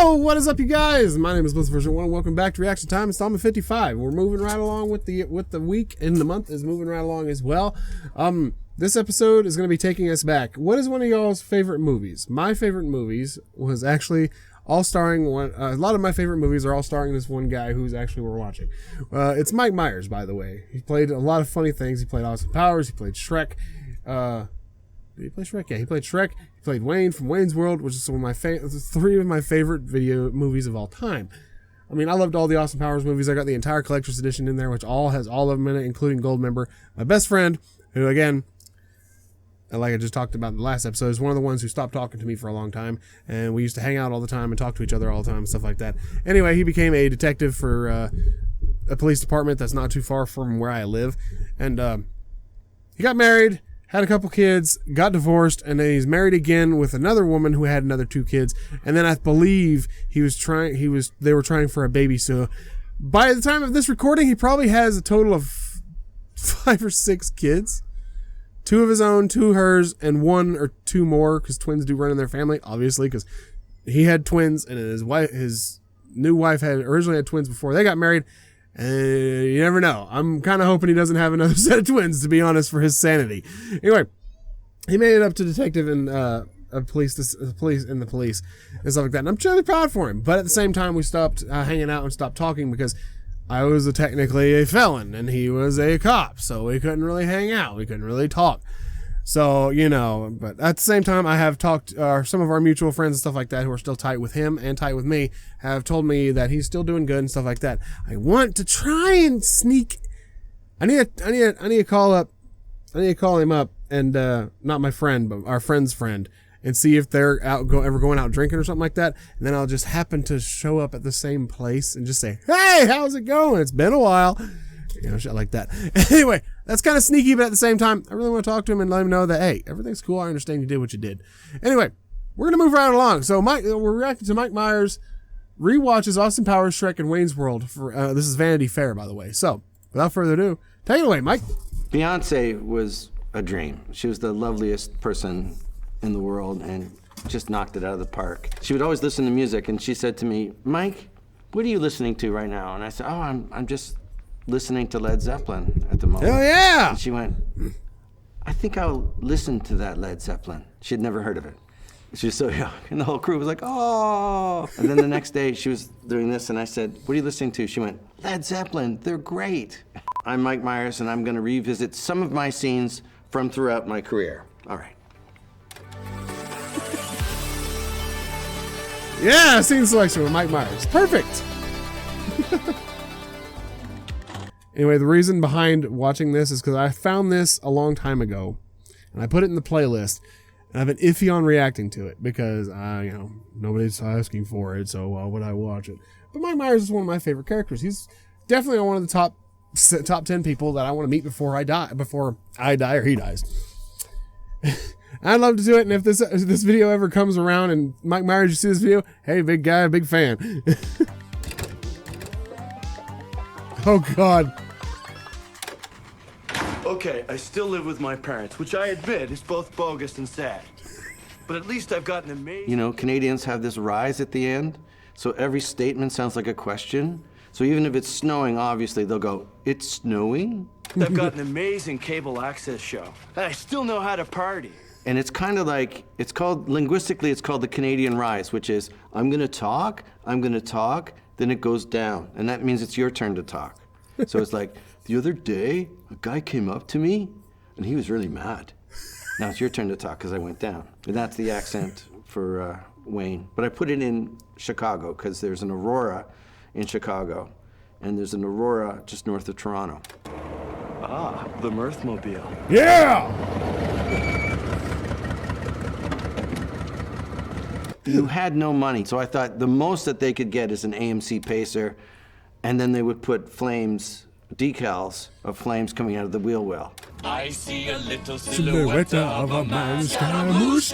Yo, what is up, you guys? My name is Blitzversion1. Welcome back to Reaction Time, installment 55. We're moving right along with the week, and the month is moving right along as well. This episode is going to be taking us back. What is one of y'all's favorite movies? My favorite movies was actually all starring one. A lot of my favorite movies are all starring this one guy who's actually we're watching. It's Mike Myers, by the way. He played a lot of funny things. He played Austin Powers. He played Shrek. Did he play Shrek? Yeah, he played Shrek. He played Wayne from Wayne's World, which is one of my three of my favorite video movies of all time. I mean, I loved all the Austin Powers movies. I got the entire collector's edition in there, which all has all of them in it, including Goldmember. My best friend, who again, like I just talked about in the last episode, is one of the ones who stopped talking to me for a long time, and we used to hang out all the time and talk to each other all the time and stuff like that. Anyway, he became a detective for a police department that's not too far from where I live, and he got married, had a couple kids, got divorced, and then he's married again with another woman who had another 2 kids. And then I believe they were trying for a baby. So by the time of this recording, he probably has a total of 5 or 6 kids. 2 of his own, 2 hers, and 1 or 2 more, because twins do run in their family, obviously, because he had twins, and his new wife originally had twins before they got married. And you never know. I'm kind of hoping he doesn't have another set of twins, to be honest, for his sanity. Anyway, he made it up to detective in police and stuff like that. And I'm really proud for him. But at the same time, we stopped hanging out and stopped talking because I was technically a felon and he was a cop. So we couldn't really hang out. We couldn't really talk. So, you know, but at the same time, I have talked, some of our mutual friends and stuff like that who are still tight with him and tight with me have told me that he's still doing good and stuff like that. I want to try and sneak. I need to call him up and, not my friend, but our friend's friend, and see if they're ever going out drinking or something like that. And then I'll just happen to show up at the same place and just say, "Hey, how's it going? It's been a while." You know, shit like that. Anyway, that's kind of sneaky, but at the same time, I really want to talk to him and let him know that, hey, everything's cool. I understand you did what you did. Anyway, we're going to move right along. So we're reacting to Mike Myers Rewatches Austin Powers, Shrek, and Wayne's World. This is Vanity Fair, by the way. So without further ado, take it away, Mike. Beyonce was a dream. She was the loveliest person in the world and just knocked it out of the park. She would always listen to music, and she said to me, "Mike, what are you listening to right now?" And I said, "Oh, I'm just listening to Led Zeppelin at the moment." Hell yeah! And she went, "I think I'll listen to that Led Zeppelin." She had never heard of it. She was so young, and the whole crew was like, "Oh!" And then the next day, she was doing this, and I said, "What are you listening to?" She went, "Led Zeppelin, they're great." I'm Mike Myers, and I'm going to revisit some of my scenes from throughout my career. All right. Yeah, scene selection with Mike Myers. Perfect. Anyway, the reason behind watching this is because I found this a long time ago, and I put it in the playlist, and I've been iffy on reacting to it because, nobody's asking for it, so why would I watch it? But Mike Myers is one of my favorite characters. He's definitely one of the top 10 people that I want to meet before I die or he dies. I'd love to do it, and if this video ever comes around and Mike Myers, you see this video, hey, big guy, big fan. Oh, God. Okay, I still live with my parents, which I admit is both bogus and sad. But at least I've got an amazing... You know, Canadians have this rise at the end, so every statement sounds like a question. So even if it's snowing, obviously, they'll go, "It's snowing?" I've got an amazing cable access show, and I still know how to party. And it's kind of like, linguistically, it's called the Canadian rise, which is, I'm gonna talk, then it goes down. And that means it's your turn to talk. So it's like, the other day, a guy came up to me, and he was really mad. Now it's your turn to talk, because I went down. And that's the accent for Wayne. But I put it in Chicago, because there's an Aurora in Chicago, and there's an Aurora just north of Toronto. Ah, the Mirthmobile. Yeah! You had no money, so I thought the most that they could get is an AMC Pacer, and then they would put decals of flames coming out of the wheel well. I see a little silhouette of a man, Scaramouche,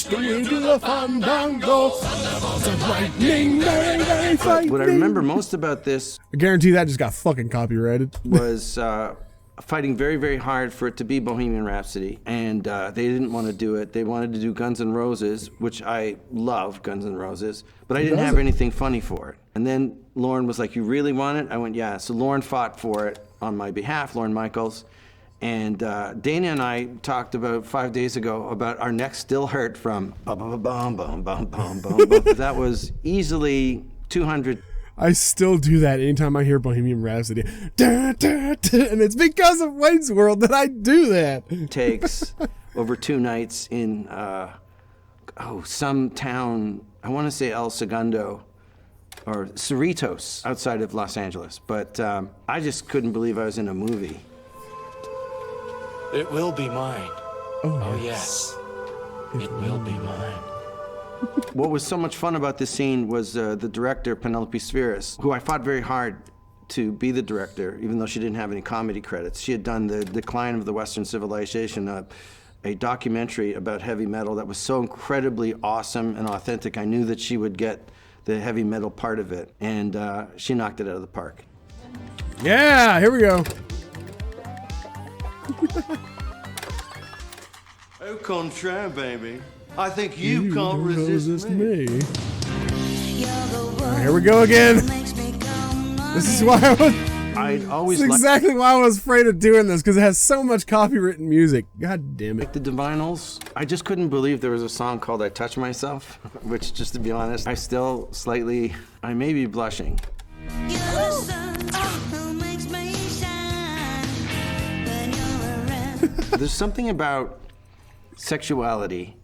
going to the fandango. Thunderbolts of lightning, very, very frightening. What I remember most about this, I guarantee that just got fucking copyrighted. was fighting very, very hard for it to be Bohemian Rhapsody, and they didn't want to do it. They wanted to do Guns N' Roses, which I love Guns N' Roses, but I didn't have anything funny for it. And then Lauren was like, you really want it? I went, yeah. So Lauren fought for it on my behalf, Lauren Michaels. And Dana and I talked about 5 days ago about our necks still hurt from bum, bum, bum, bum, bum, bum, bum, bum. That was easily 200 I still do that anytime I hear Bohemian Rhapsody. Da, da, da, and it's because of Wayne's World that I do that. takes over 2 nights in some town, I want to say El Segundo or Cerritos outside of Los Angeles. But I just couldn't believe I was in a movie. It will be mine. Oh, yes. It will be mine. What was so much fun about this scene was the director, Penelope Spheris, who I fought very hard to be the director, even though she didn't have any comedy credits. She had done The Decline of the Western Civilization, a documentary about heavy metal that was so incredibly awesome and authentic. I knew that she would get the heavy metal part of it, and she knocked it out of the park. Yeah, here we go. Au contraire, baby. I think you can't resist me. Here we go again. This is why I'd always This is exactly why I was afraid of doing this, because it has so much copywritten music. God damn it. Like the Divinals, I just couldn't believe there was a song called I Touch Myself, which, just to be honest, I still slightly, I may be blushing. There's something about sexuality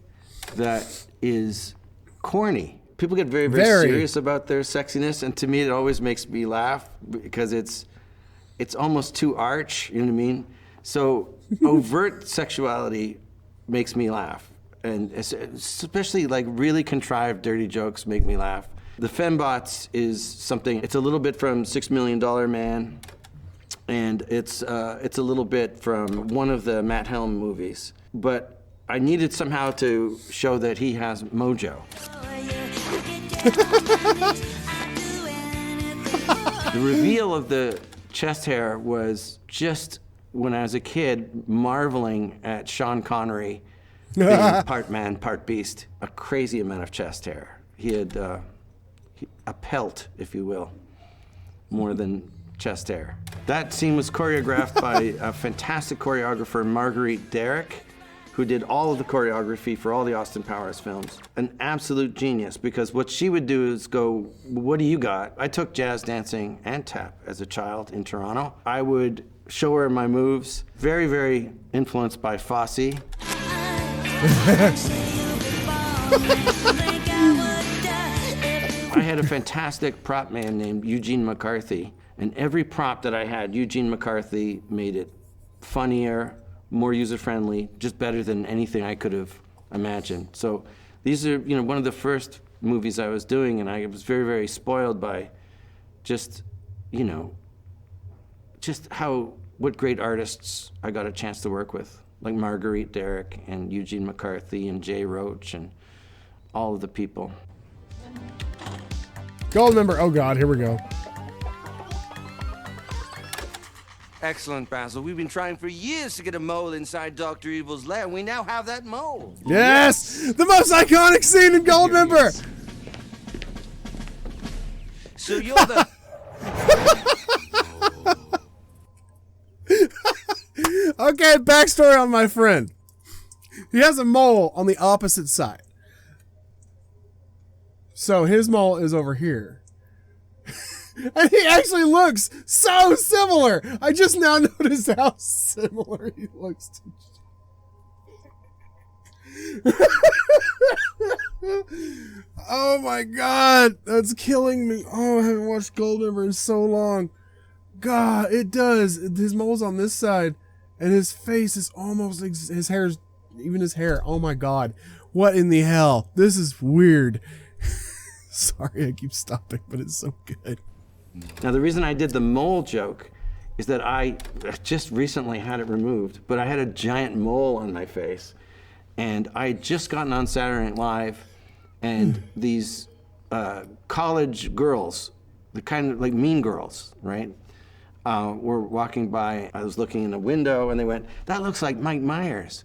that is corny. People get very, very serious about their sexiness, and to me it always makes me laugh because it's almost too arch, you know what I mean? So overt sexuality makes me laugh, and especially like really contrived dirty jokes make me laugh. The fembots is something, it's a little bit from $6 Million Man, and it's a little bit from one of the Matt Helm movies, but I needed somehow to show that he has mojo. The reveal of the chest hair was just when I was a kid marveling at Sean Connery being part man, part beast, a crazy amount of chest hair. He had a pelt, if you will, more than chest hair. That scene was choreographed by a fantastic choreographer, Marguerite Derrick, who did all of the choreography for all the Austin Powers films. An absolute genius, because what she would do is go, what do you got? I took jazz dancing and tap as a child in Toronto. I would show her my moves, very, very influenced by Fosse. I had a fantastic prop man named Eugene McCarthy, and every prop that I had, Eugene McCarthy made it funnier, more user-friendly, just better than anything I could have imagined. So these are, one of the first movies I was doing, and I was very, very spoiled by just, what great artists I got a chance to work with, like Marguerite Derrick and Eugene McCarthy and Jay Roach and all of the people. Gold member, oh God, here we go. Excellent, Basil. We've been trying for years to get a mole inside Dr. Evil's lair, and we now have that mole. Yes! The most iconic scene in Goldmember! So you're the... Okay, backstory on my friend. He has a mole on the opposite side. So his mole is over here. And he actually looks so similar. I just now noticed how similar he looks to. Oh my God, that's killing me. Oh, I haven't watched Goldmember in so long. God, it does. His mole's on this side, and his face is almost, his hair's, even his hair. Oh my God, what in the hell? This is weird. Sorry, I keep stopping, but it's so good. Now, the reason I did the mole joke is that I just recently had it removed, but I had a giant mole on my face, and I had just gotten on Saturday Night Live, and these college girls, the kind of like Mean Girls, right? were walking by. I was looking in a window, and they went, "That looks like Mike Myers."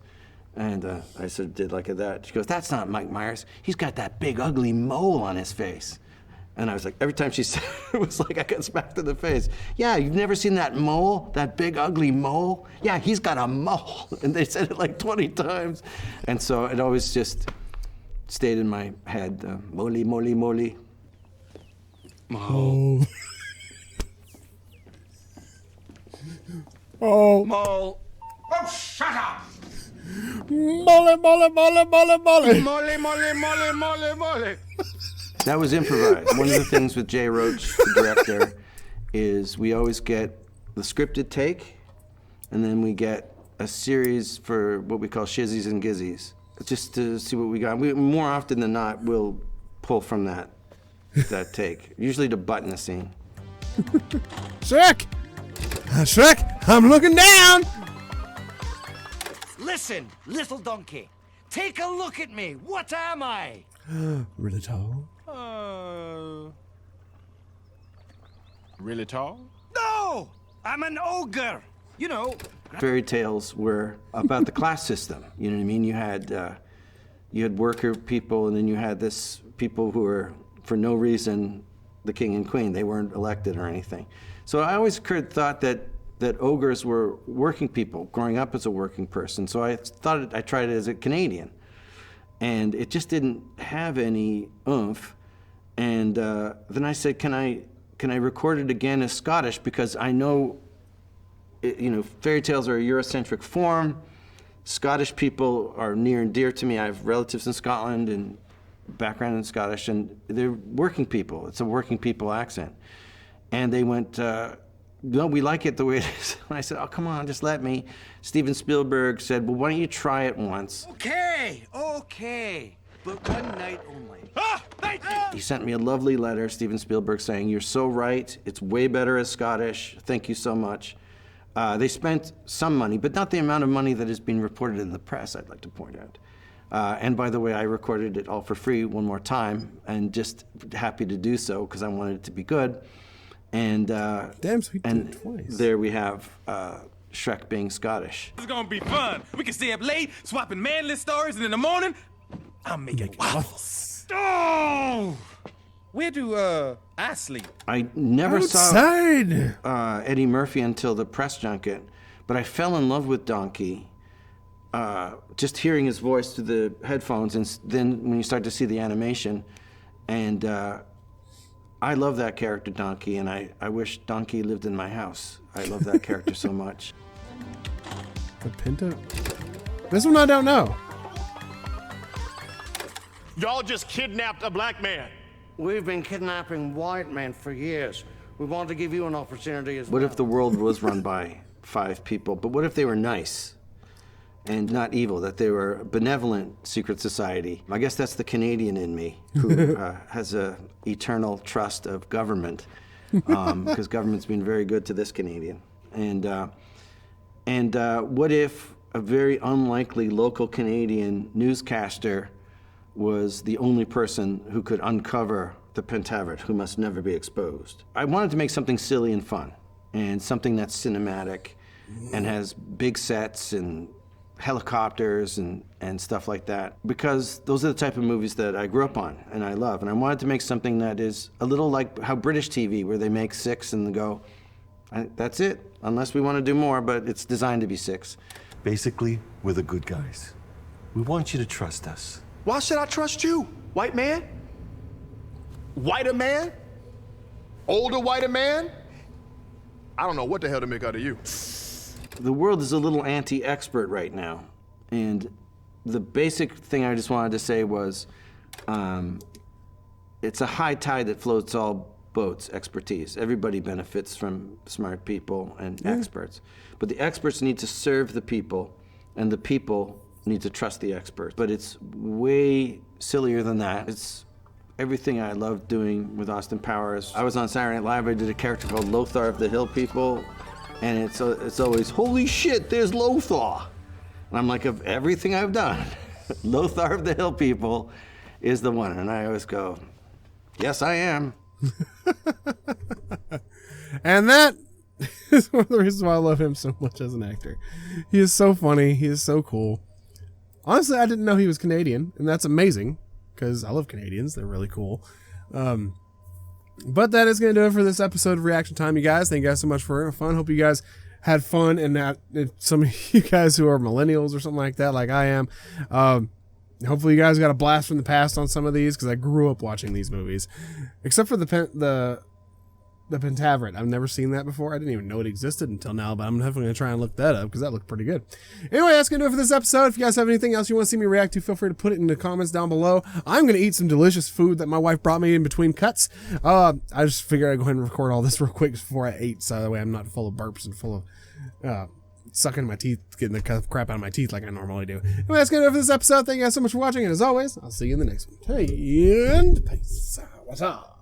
And I sort of did like that. She goes, "That's not Mike Myers. He's got that big, ugly mole on his face." And I was like, every time she said it, it was like I got smacked in the face. "Yeah, you've never seen that mole? That big, ugly mole? Yeah, he's got a mole." And they said it like 20 times. And so it always just stayed in my head. Mole, mole, mole. Oh. Oh. Mole. Oh, shut up! Mole, mole, mole, mole, mole. Mole, mole, mole, mole, mole. That was improvised. One of the things with Jay Roach, the director, is we always get the scripted take, and then we get a series for what we call shizzies and gizzies, just to see what we got. More often than not, we'll pull from that take, usually to button a scene. Shrek! Shrek, I'm looking down! Listen, little donkey. Take a look at me. What am I? Really tall? Really tall? No! I'm an ogre. You know. Fairy tales were about the class system. You know what I mean? You had worker people, and then you had this people who were, for no reason, the king and queen. They weren't elected or anything. So I always thought that ogres were working people, growing up as a working person. So I tried it as a Canadian. And it just didn't have any oomph. And then I said, can I record it again as Scottish? Because I know, fairy tales are a Eurocentric form. Scottish people are near and dear to me. I have relatives in Scotland and background in Scottish, and they're working people. It's a working people accent. And they went, "No, we like it the way it is." And I said, "Oh, come on, just let me." Steven Spielberg said, "Well, why don't you try it once?" Okay. But one night only. Ah, thank you! He sent me a lovely letter, Steven Spielberg, saying, "You're so right. It's way better as Scottish. Thank you so much." They spent some money, but not the amount of money that has been reported in the press, I'd like to point out. And by the way, I recorded it all for free one more time, and just happy to do so because I wanted it to be good. And Damn, so he did it twice. there we have Shrek being Scottish. It's gonna be fun. We can stay up late, swapping manly stories, and in the morning, I'm making waffles. Oh! Where do I sleep? I never Outside! saw Eddie Murphy until the press junket, but I fell in love with Donkey just hearing his voice through the headphones, and then when you start to see the animation, and I love that character, Donkey, and I wish Donkey lived in my house. I love that character so much. The Pinto? This one I don't know. Y'all just kidnapped a black man. We've been kidnapping white men for years. We want to give you an opportunity as What well. if the world was run by 5 people, but what if they were nice and not evil, that they were a benevolent secret society? I guess that's the Canadian in me, who has a eternal trust of government, because government's been very good to this Canadian. And what if a very unlikely local Canadian newscaster was the only person who could uncover the Pentaveret, who must never be exposed? I wanted to make something silly and fun, and something that's cinematic and has big sets and helicopters and stuff like that, because those are the type of movies that I grew up on and I love. And I wanted to make something that is a little like how British TV, where they make 6 and they go, that's it, unless we want to do more, but it's designed to be 6. Basically, we're the good guys. We want you to trust us. Why should I trust you, white man? Whiter man? Older whiter man? I don't know what the hell to make out of you. The world is a little anti-expert right now, and the basic thing I just wanted to say was, it's a high tide that floats all boats, expertise. Everybody benefits from smart people and experts, but the experts need to serve the people, and the people need to trust the experts. But it's way sillier than that. It's everything I loved doing with Austin Powers. I was on Saturday Night Live. I did a character called Lothar of the Hill People, and it's always, holy shit, there's Lothar. And I'm like, of everything I've done, Lothar of the Hill People is the one. And I always go, yes, I am. And that It's one of the reasons why I love him so much as an actor. He is so funny. He is so cool. Honestly, I didn't know he was Canadian, and that's amazing because I love Canadians. They're really cool. But that is going to do it for this episode of Reaction Time, you guys. Thank you guys so much for fun. Hope you guys had fun, and that some of you guys who are millennials or something like that, like I am, hopefully you guys got a blast from the past on some of these, because I grew up watching these movies, except for the Pentaveret. I've never seen that before. I didn't even know it existed until now, but I'm definitely going to try and look that up because that looked pretty good. Anyway, that's going to do it for this episode. If you guys have anything else you want to see me react to, feel free to put it in the comments down below. I'm going to eat some delicious food that my wife brought me in between cuts. I just figured I'd go ahead and record all this real quick before I ate, so that way I'm not full of burps and full of sucking my teeth, getting the crap out of my teeth like I normally do. Anyway, that's going to do it for this episode. Thank you guys so much for watching, and as always, I'll see you in the next one. Hey, and peace. What's up?